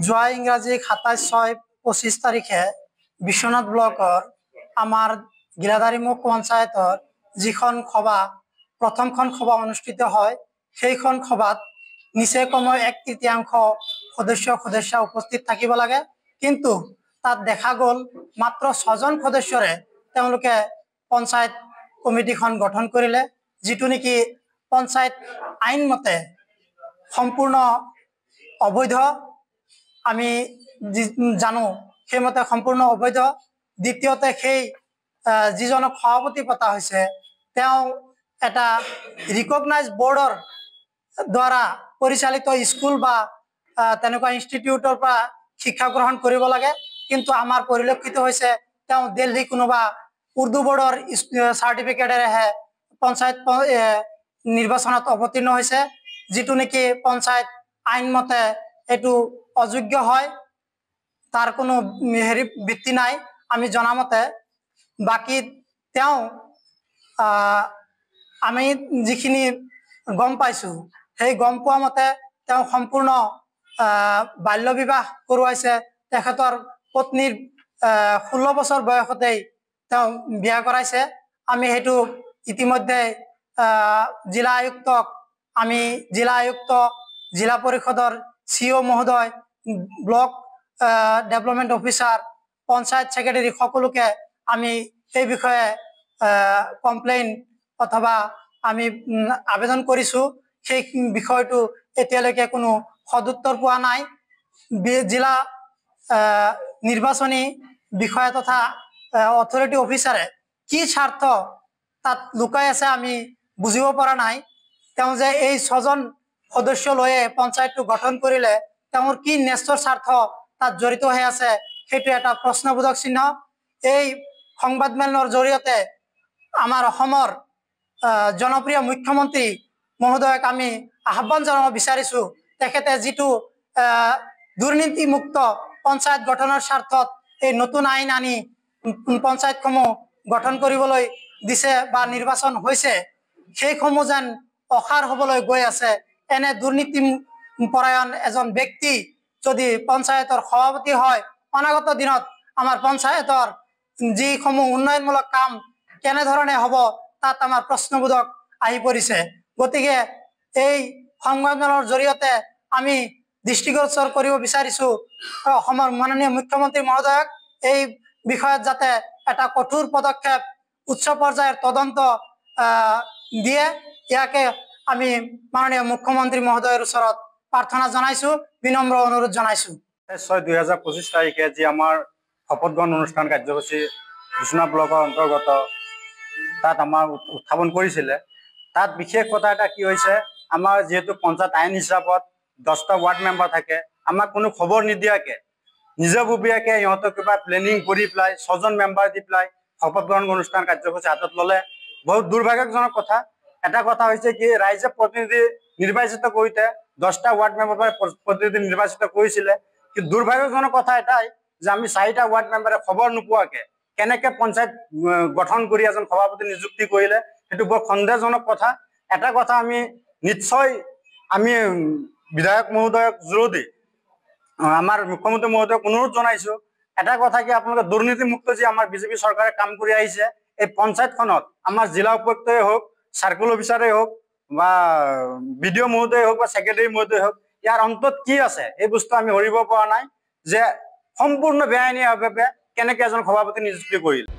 যোৱা ইংৰাজী ২৭/৬/২৫ তাৰিখে বিশ্বনাথ ব্লকৰ আমাৰ গিলাদাৰিমুখ পঞ্চায়তৰ যিখন সভা প্ৰথমখন সভা অনুষ্ঠিত হয়, সেইখন সভাত নিচে কমেও ১/৩ সদস্য উপস্থিত থাকিব লাগে। কিন্তু তাত দেখা গ'ল মাত্ৰ ৬জন সদস্যৰে তেওঁলোকে পঞ্চায়ত কমিটিখন গঠন কৰিলে, যিটো নেকি পঞ্চায়ত আইন মতে সম্পূৰ্ণ অবৈধ। আমি জানো সেইমতে সম্পূৰ্ণ অবৈধ। দ্বিতীয়তে সেই যিজনক সভাপতি পতা হৈছে তেওঁ এটা ৰিকগনাইজ বৰ্ডৰ দ্বাৰা পৰিচালিত স্কুল বা তেনেকুৱা ইনষ্টিটিউটৰ পৰা শিক্ষা গ্ৰহণ কৰিব লাগে। কিন্তু আমাৰ পৰিলক্ষিত হৈছে তেওঁ দিল্লী কোনোবা উৰ্দু বৰ্ডৰ চাৰ্টিফিকেটেৰেহে পঞ্চায়ত নিৰ্বাচনত অৱতীৰ্ণ হৈছে, যিটো নেকি পঞ্চায়ত আইন মতে এইটো অযোগ্য হয়, তাৰ কোনো ভিত্তি নাই আমি জনামতে। বাকী তেওঁ আমি যিখিনি গম পাইছোঁ সেই গম পোৱা মতে তেওঁ সম্পূৰ্ণ বাল্য বিবাহ কৰোৱাইছে। তেখেতৰ পত্নীৰ ১৬ বছৰ বয়সতেই তেওঁ বিয়া কৰাইছে। আমি সেইটো ইতিমধ্যে জিলা আয়ুক্তক আমি জিলা আয়ুক্ত, জিলা পৰিষদৰ CO মহোদয়, block development officer, panchayat secretary সকলোকে আমি এই বিষয়ে কমপ্লেইন অথবা আমি আবেদন কৰিছোঁ। সেই বিষয়টো এতিয়ালৈকে কোনো সদুত্তৰ পোৱা নাই। জিলা নিৰ্বাচনী বিষয়া তথা অথৰিটি অফিচাৰে কি স্বাৰ্থ তাত লুকাই আছে আমি বুজিব পৰা নাই। তেওঁ যে এই ৬জন সদস্য লৈয়ে পঞ্চায়তটো গঠন কৰিলে, তেওঁৰ কি ন্যস্তৰ স্বাৰ্থ তাত জড়িত হৈ আছে, সেইটো এটা প্ৰশ্নবোধক চিহ্ন। এই সংবাদমেলৰ জৰিয়তে আমাৰ অসমৰ জনপ্ৰিয় মুখ্যমন্ত্ৰী মহোদয়ক আমি আহ্বান জনাব বিচাৰিছোঁ, তেখেতে যিটো দুৰ্নীতিমুক্ত পঞ্চায়ত গঠনৰ স্বাৰ্থত এই নতুন আইন আনি পঞ্চায়তসমূহ গঠন কৰিবলৈ দিছে বা নিৰ্বাচন হৈছে, সেইসমূহ যেন অসাৰ হ'বলৈ গৈ আছে। এনে দুৰ্নীতিপৰায়ণ এজন ব্যক্তি যদি পঞ্চায়তৰ সভাপতি হয়, অনাগত দিনত আমাৰ পঞ্চায়তৰ যিসমূহ উন্নয়নমূলক কাম কেনেধৰণে হ'ব তাত আমাৰ প্ৰশ্নবোধক আহি পৰিছে। গতিকে এই সংবাদমেলৰ জৰিয়তে আমি দৃষ্টিগোচৰ কৰিব বিচাৰিছোঁ অসমৰ মাননীয় মুখ্যমন্ত্ৰী মহোদয়ক, এই বিষয়ত যাতে এটা কঠোৰ পদক্ষেপ উচ্চ পৰ্যায়ৰ তদন্ত দিয়ে। ইয়াকে আমি মাননীয় মুখ্যমন্ত্ৰী মহোদয়ৰ ওচৰত প্ৰাৰ্থনা জনাইছোঁ, বিনম্ৰ অনুৰোধ জনাইছোঁ। ২৬/৬/২০২৫ তাৰিখে যি আমাৰ শপত গ্ৰহণ অনুষ্ঠান কাৰ্যসূচী বিশ্বনাথ ব্লকৰ অন্তৰ্গত তাত আমাৰ উত্থাপন কৰিছিলে, তাত বিশেষ কথা এটা কি হৈছে, আমাৰ যিহেতু পঞ্চায়ত আইন হিচাপত 10টা ৱাৰ্ড মেম্বাৰ থাকে, আমাক কোনো খবৰ নিদিয়াকৈ নিজাববীয়াকৈ ইহঁতক কিবা প্লেনিং কৰি পেলাই 6জন মেম্বাৰ দি পেলাই শপত গ্ৰহণ অনুষ্ঠান কাৰ্যসূচী হাতত ল'লে। বহুত দুৰ্ভাগ্যজনক কথা। এটা কথা হৈছে কি, ৰাইজে প্ৰতিনিধি নিৰ্বাচিত কৰোঁতে 10টা ৱাৰ্ড মেম্বাৰ প্ৰতিনিধি নিৰ্বাচিত কৰিছিলে, কিন্তু দুৰ্ভাগ্যজনক কথা এটাই যে আমি 4টা ৱাৰ্ড মেম্বাৰে খবৰ নোপোৱাকৈ কেনেকৈ পঞ্চায়ত গঠন কৰি এজন সভাপতি নিযুক্তি কৰিলে, সেইটো বৰ সন্দেহজনক কথা। এটা কথা আমি নিশ্চয় আমি বিধায়ক মহোদয়ক জোৰদি আমাৰ মুখ্যমন্ত্ৰী মহোদয়ক অনুৰোধ জনাইছোঁ, এটা কথা কি আপোনালোকে দুৰ্নীতিমুক্ত যি আমাৰ বিজেপি চৰকাৰে কাম কৰি আহিছে, এই পঞ্চায়তখনত আমাৰ জিলা উপায়ুক্তই হওক, চাৰ্কুল অফিচাৰেই হওক বা BDO মহোদয় হওক বা ছেক্ৰেটাৰী মহোদয় হওক, ইয়াৰ অন্তত কি আছে এই বস্তু আমি ধৰিব পৰা নাই যে সম্পূৰ্ণ বেআইনীভাৱে কেনেকৈ এজন সভাপতি নিযুক্তি কৰিলে।